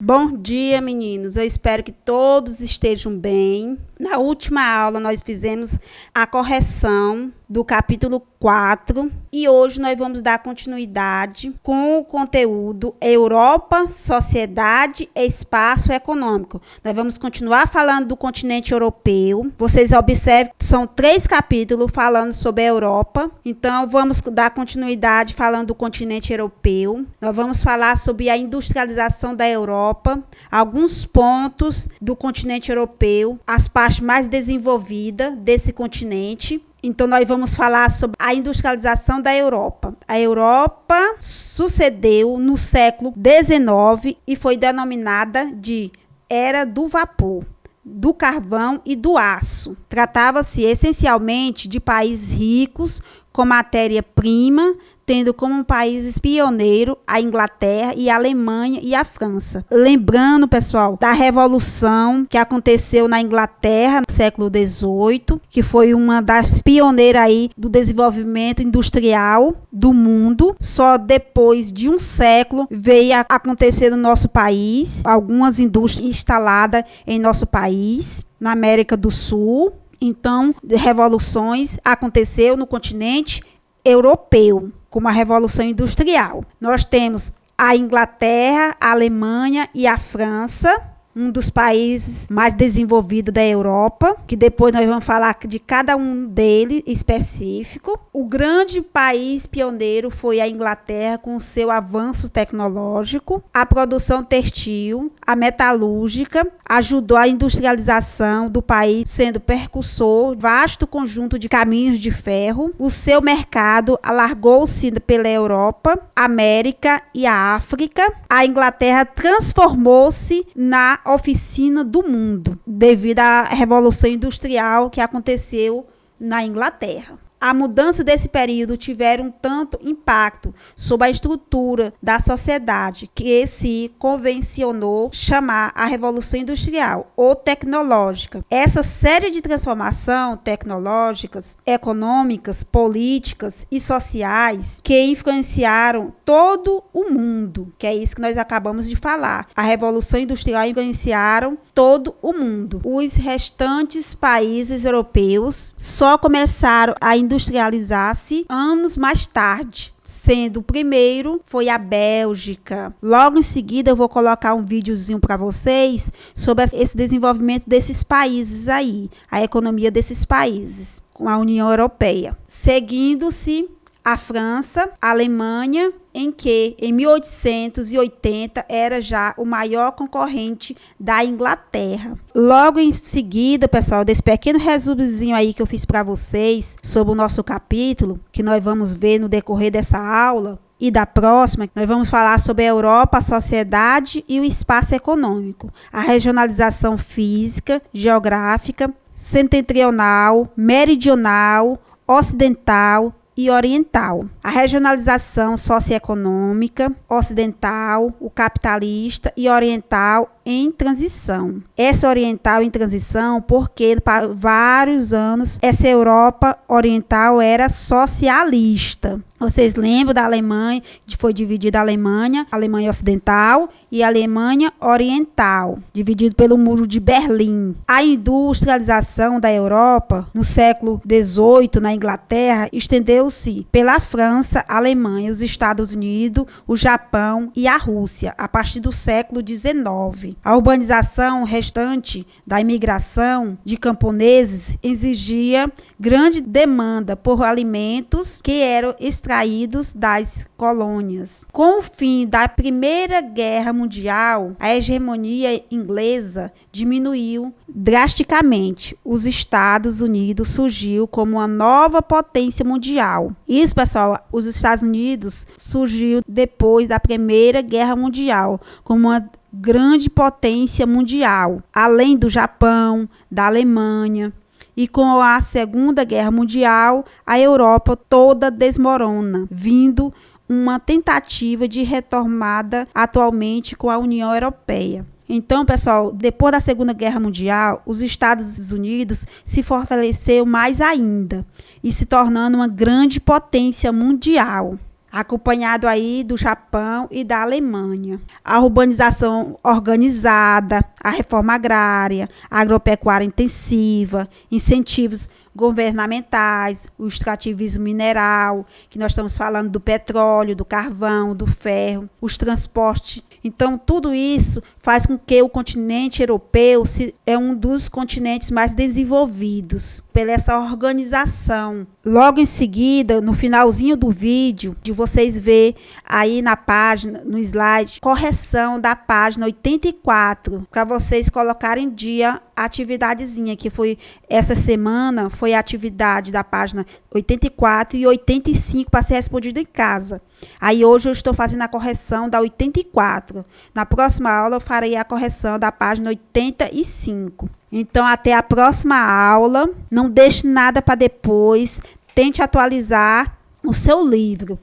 Bom dia, meninos. Eu espero que todos estejam bem. Na última aula, nós fizemos a correção do capítulo 4 e hoje nós vamos dar continuidade com o conteúdo Europa, Sociedade e Espaço Econômico. Nós vamos continuar falando do continente europeu. Vocês observem que são 3 capítulos falando sobre a Europa. Então, vamos dar continuidade falando do continente europeu. Nós vamos falar sobre a industrialização da Europa, alguns pontos do continente europeu, as partes mais desenvolvidas desse continente. Então, nós vamos falar sobre a industrialização da Europa. A Europa sucedeu no século XIX e foi denominada de Era do Vapor, do carvão e do aço. Tratava-se essencialmente de países ricos com matéria-prima, tendo como países pioneiros a Inglaterra e a Alemanha e a França. Lembrando, pessoal, da revolução que aconteceu na Inglaterra no século XVIII, que foi uma das pioneiras aí do desenvolvimento industrial do mundo. Só depois de um século veio a acontecer no nosso país, algumas indústrias instaladas em nosso país, na América do Sul. Então, revoluções aconteceu no continente europeu, como a Revolução Industrial. Nós temos a Inglaterra, a Alemanha e a França, um dos países mais desenvolvidos da Europa, que depois nós vamos falar de cada um deles específico. O grande país pioneiro foi a Inglaterra, com o seu avanço tecnológico. A produção têxtil, a metalúrgica, ajudou a industrialização do país, sendo precursor vasto conjunto de caminhos de ferro. O seu mercado alargou-se pela Europa, América e a África. A Inglaterra transformou-se na oficina do mundo, devido à Revolução Industrial que aconteceu na Inglaterra. A mudança desse período tiveram tanto impacto sobre a estrutura da sociedade que se convencionou chamar a Revolução Industrial ou tecnológica. Essa série de transformações tecnológicas, econômicas, políticas e sociais que influenciaram todo o mundo, que é isso que nós acabamos de falar. A Revolução Industrial influenciaram todo o mundo. Os restantes países europeus só começaram a industrializar-se anos mais tarde, sendo o primeiro foi a Bélgica. Logo em seguida eu vou colocar um videozinho para vocês sobre esse desenvolvimento desses países aí, a economia desses países com a União Europeia. Seguindo-se a França, a Alemanha, em que em 1880 era já o maior concorrente da Inglaterra. Logo em seguida, pessoal, desse pequeno resumozinho aí que eu fiz para vocês sobre o nosso capítulo, que nós vamos ver no decorrer dessa aula e da próxima, nós vamos falar sobre a Europa, a sociedade e o espaço econômico, a regionalização física, geográfica, setentrional, meridional, ocidental e oriental. A regionalização socioeconômica, ocidental, o capitalista e oriental em transição. Essa oriental em transição porque para vários anos essa Europa oriental era socialista. Vocês lembram da Alemanha, que foi dividida a Alemanha Ocidental e a Alemanha Oriental, dividido pelo Muro de Berlim. A industrialização da Europa no século XVIII na Inglaterra estendeu-se pela França, a Alemanha, os Estados Unidos, o Japão e a Rússia, a partir do século XIX. A urbanização restante da imigração de camponeses exigia grande demanda por alimentos que eram extraídos das colônias. Com o fim da Primeira Guerra Mundial, a hegemonia inglesa diminuiu drasticamente. Os Estados Unidos surgiu como uma nova potência mundial. Isso, pessoal, os Estados Unidos surgiu depois da Primeira Guerra Mundial como uma grande potência mundial, além do Japão, da Alemanha. E com a Segunda Guerra Mundial, a Europa toda desmorona, vindo uma tentativa de retomada atualmente com a União Europeia. Então, pessoal, depois da Segunda Guerra Mundial, os Estados Unidos se fortaleceu mais ainda e se tornando uma grande potência mundial. acompanhado aí do Japão e da Alemanha. A urbanização organizada, a reforma agrária, a agropecuária intensiva, incentivos governamentais, o extrativismo mineral, que nós estamos falando do petróleo, do carvão, do ferro, os transportes. Então, tudo isso faz com que o continente europeu é um dos continentes mais desenvolvidos pela essa organização. Logo em seguida, no finalzinho do vídeo, de vocês ver aí na página, no slide, correção da página 84, para vocês colocarem em dia a atividadezinha que foi essa semana, foi a atividade da página 84 e 85 para ser respondida em casa. Aí hoje eu estou fazendo a correção da 84. Na próxima aula eu farei a correção da página 85. Então até a próxima aula. Não deixe nada para depois. Tente atualizar o seu livro.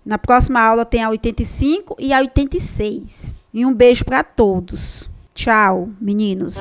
Na próxima aula tem a 85 e a 86. E um beijo para todos. Tchau, meninos.